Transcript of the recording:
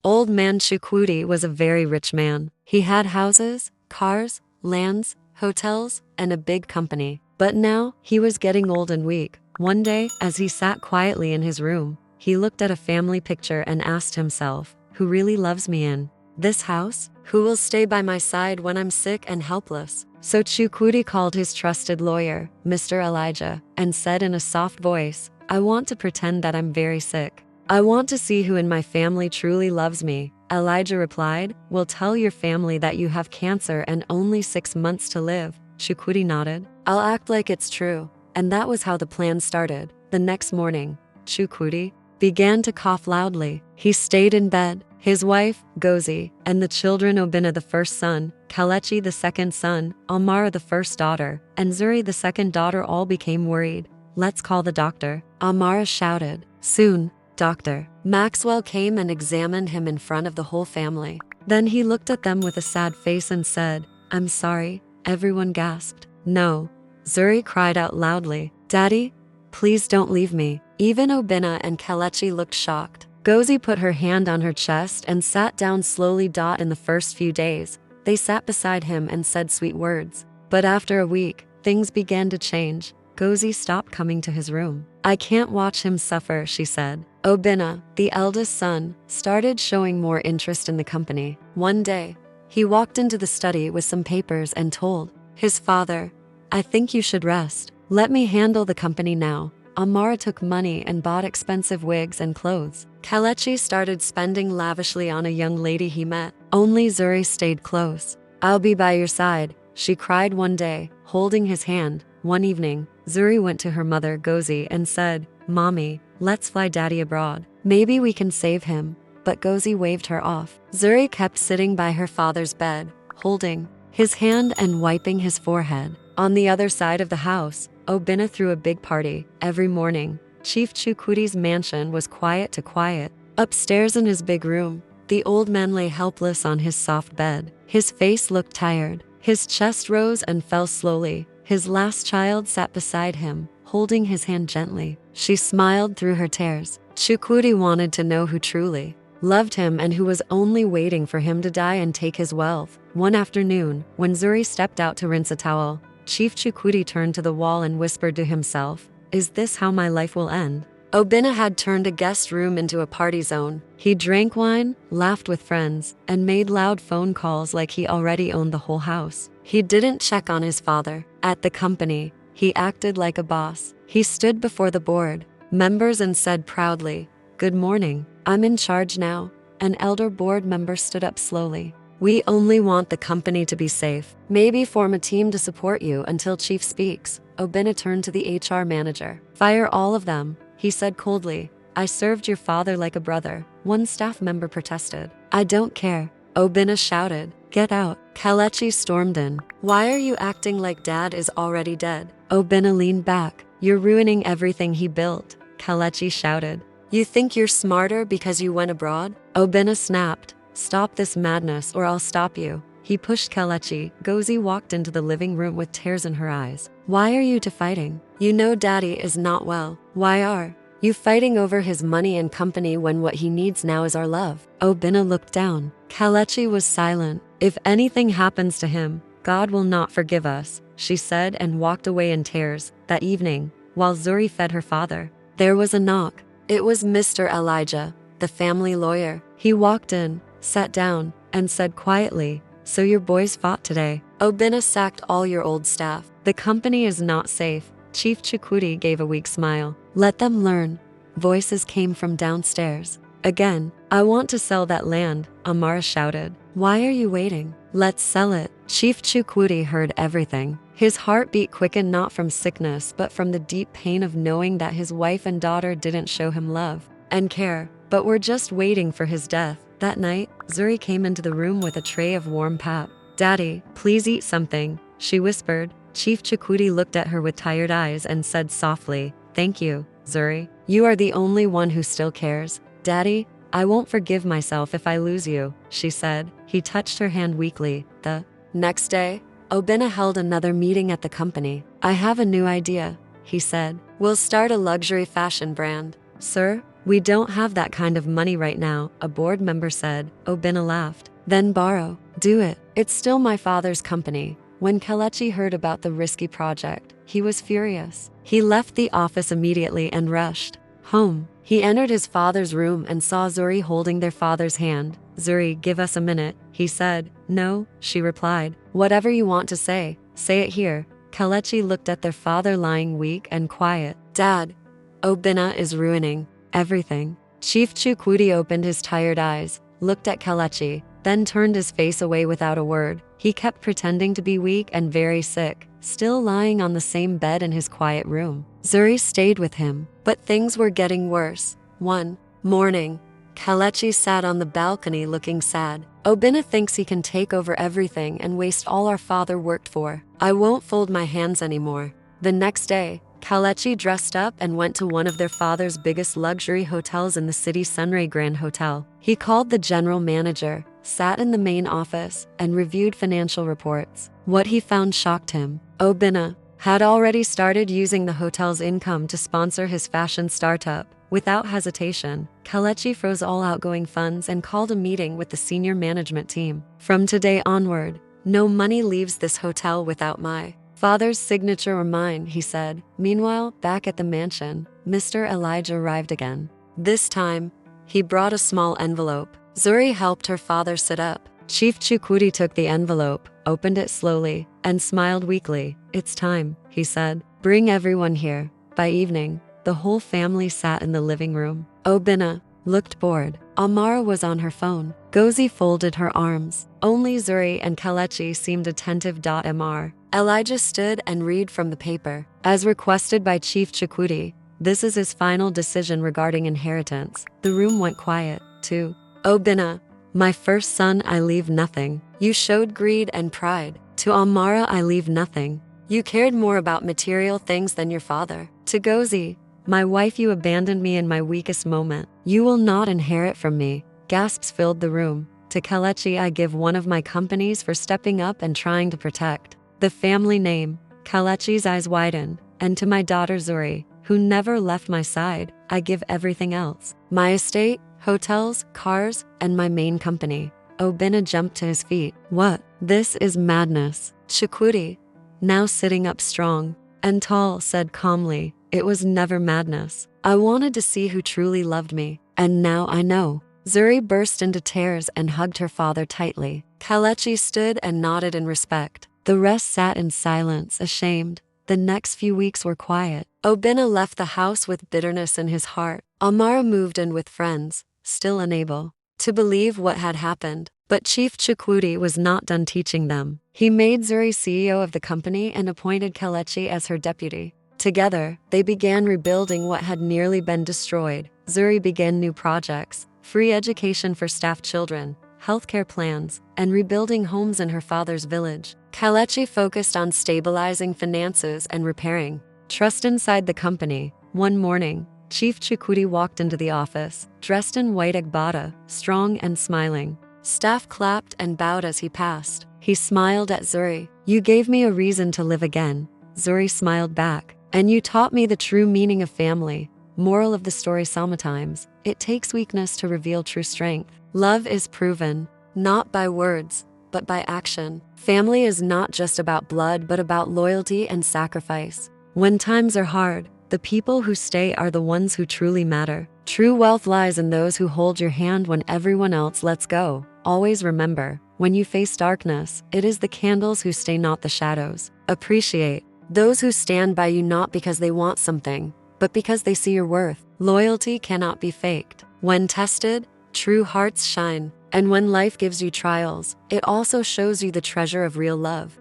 Old man Chukwudi was a very rich man. He had houses, cars, lands, hotels, and a big company. But now, he was getting old and weak. One day, as he sat quietly in his room, he looked at a family picture and asked himself, who really loves me in this house? Who will stay by my side when I'm sick and helpless? So Chukwudi called his trusted lawyer, Mr. Elijah, and said in a soft voice, I want to pretend that I'm very sick. I want to see who in my family truly loves me. Elijah replied, well, tell your family that you have cancer and only 6 months to live. Chukwudi nodded. I'll act like it's true. And that was how the plan started. The next morning, Chukwudi began to cough loudly. He stayed in bed. His wife, Gozi, and the children Obinna the first son, Kelechi the second son, Amara the first daughter, and Zuri the second daughter all became worried. Let's call the doctor. Amara shouted. Soon, Dr. Maxwell came and examined him in front of the whole family. Then he looked at them with a sad face and said, I'm sorry. Everyone gasped. No. Zuri cried out loudly. Daddy, please don't leave me. Even Obinna and Kelechi looked shocked. Gozi put her hand on her chest and sat down slowly. In the first few days, they sat beside him and said sweet words. But after a week, things began to change. Gozi stopped coming to his room. I can't watch him suffer, she said. Obinna, the eldest son, started showing more interest in the company. One day, he walked into the study with some papers and told his father, I think you should rest. Let me handle the company now. Amara took money and bought expensive wigs and clothes. Kelechi started spending lavishly on a young lady he met. Only Zuri stayed close. I'll be by your side, she cried one day, holding his hand. One evening, Zuri went to her mother Gozi and said, Mommy, let's fly Daddy abroad. Maybe we can save him. But Gozi waved her off. Zuri kept sitting by her father's bed, holding his hand and wiping his forehead. On the other side of the house, Obinna threw a big party. Every morning, Chief Chukwudi's mansion was quiet to quiet. Upstairs in his big room, the old man lay helpless on his soft bed. His face looked tired. His chest rose and fell slowly. His last child sat beside him, holding his hand gently. She smiled through her tears. Chukwudi wanted to know who truly loved him and who was only waiting for him to die and take his wealth. One afternoon, when Zuri stepped out to rinse a towel, Chief Chukwudi turned to the wall and whispered to himself, Is this how my life will end? Obinna had turned a guest room into a party zone. He drank wine, laughed with friends, and made loud phone calls like he already owned the whole house. He didn't check on his father. At the company, he acted like a boss. He stood before the board members and said proudly, Good morning, I'm in charge now. An elder board member stood up slowly. We only want the company to be safe. Maybe form a team to support you until Chief speaks. Obinna turned to the HR manager. Fire all of them, he said coldly. I served your father like a brother. One staff member protested. I don't care. Obinna shouted. Get out. Kelechi stormed in. Why are you acting like Dad is already dead? Obinna leaned back. You're ruining everything he built. Kelechi shouted. You think you're smarter because you went abroad? Obinna snapped. Stop this madness or I'll stop you. He pushed Kelechi. Gozi walked into the living room with tears in her eyes. Why are you two fighting? You know Daddy is not well. Why are you fighting over his money and company when what he needs now is our love? Obinna looked down. Kelechi was silent. If anything happens to him, God will not forgive us, she said and walked away in tears. That evening, while Zuri fed her father, there was a knock. It was Mr. Elijah, the family lawyer. He walked in, sat down, and said quietly, So your boys fought today. Obinna sacked all your old staff. The company is not safe. Chief Chukwudi gave a weak smile. Let them learn. Voices came from downstairs. Again, I want to sell that land, Amara shouted. Why are you waiting? Let's sell it. Chief Chukwudi heard everything. His heartbeat quickened not from sickness but from the deep pain of knowing that his wife and daughter didn't show him love and care, but were just waiting for his death. That night, Zuri came into the room with a tray of warm pap. Daddy, please eat something, she whispered. Chief Chukwudi looked at her with tired eyes and said softly, Thank you, Zuri. You are the only one who still cares. Daddy, I won't forgive myself if I lose you, she said. He touched her hand weakly. The next day, Obinna held another meeting at the company. I have a new idea, he said. We'll start a luxury fashion brand. Sir, We don't have that kind of money right now, a board member said. Obinna laughed. Then borrow. Do it. It's still my father's company. When Kelechi heard about the risky project, he was furious. He left the office immediately and rushed home. He entered his father's room and saw Zuri holding their father's hand. Zuri, give us a minute, he said. No, she replied. Whatever you want to say it here. Kelechi looked at their father lying weak and quiet. Dad, Obinna is ruining everything. Chief Chukwudi opened his tired eyes, looked at Kelechi, then turned his face away without a word. He kept pretending to be weak and very sick, still lying on the same bed in his quiet room. Zuri stayed with him, but things were getting worse. One morning, Kelechi sat on the balcony looking sad. Obinna thinks he can take over everything and waste all our father worked for. I won't fold my hands anymore. The next day, Kelechi dressed up and went to one of their father's biggest luxury hotels in the city, Sunray Grand Hotel. He called the general manager, sat in the main office, and reviewed financial reports. What he found shocked him. Obinna had already started using the hotel's income to sponsor his fashion startup. Without hesitation, Kelechi froze all outgoing funds and called a meeting with the senior management team. From today onward, no money leaves this hotel without my father's signature or mine, he said. Meanwhile, back at the mansion, Mr. Elijah arrived again. This time, he brought a small envelope. Zuri helped her father sit up. Chief Chukwudi took the envelope, opened it slowly, and smiled weakly. It's time, he said. Bring everyone here. By evening, the whole family sat in the living room. Obinna looked bored. Amara was on her phone. Gozi folded her arms. Only Zuri and Kelechi seemed attentive. Mr. Elijah stood and read from the paper. As requested by Chief Chukwudi, this is his final decision regarding inheritance. The room went quiet. To Obinna, my first son, I leave nothing. You showed greed and pride. To Amara, I leave nothing. You cared more about material things than your father. To Gozi, my wife, you abandoned me in my weakest moment. You will not inherit from me. Gasps filled the room. To Kelechi, I give one of my companies for stepping up and trying to protect the family name. Kelechi's eyes widened. And to my daughter Zuri, who never left my side, I give everything else. My estate, hotels, cars, and my main company. Obinna jumped to his feet. What? This is madness. Chukwudi, now sitting up strong and tall, said calmly, it was never madness. I wanted to see who truly loved me, and now I know. Zuri burst into tears and hugged her father tightly. Kelechi stood and nodded in respect. The rest sat in silence, ashamed. The next few weeks were quiet. Obinna left the house with bitterness in his heart. Amara moved in with friends, still unable to believe what had happened. But Chief Chukwudi was not done teaching them. He made Zuri CEO of the company and appointed Kelechi as her deputy. Together, they began rebuilding what had nearly been destroyed. Zuri began new projects, free education for staff children, healthcare plans, and rebuilding homes in her father's village. Kelechi focused on stabilizing finances and repairing trust inside the company. One morning, Chief Chukwudi walked into the office, dressed in white agbada, strong and smiling. Staff clapped and bowed as he passed. He smiled at Zuri. You gave me a reason to live again. Zuri smiled back. And you taught me the true meaning of family. Moral of the story sometimes, it takes weakness to reveal true strength. Love is proven, not by words, but by action. Family is not just about blood, but about loyalty and sacrifice. When times are hard, the people who stay are the ones who truly matter. True wealth lies in those who hold your hand when everyone else lets go. Always remember, when you face darkness, it is the candles who stay, not the shadows. Appreciate those who stand by you not because they want something, but because they see your worth. Loyalty cannot be faked. When tested, true hearts shine. And when life gives you trials, it also shows you the treasure of real love.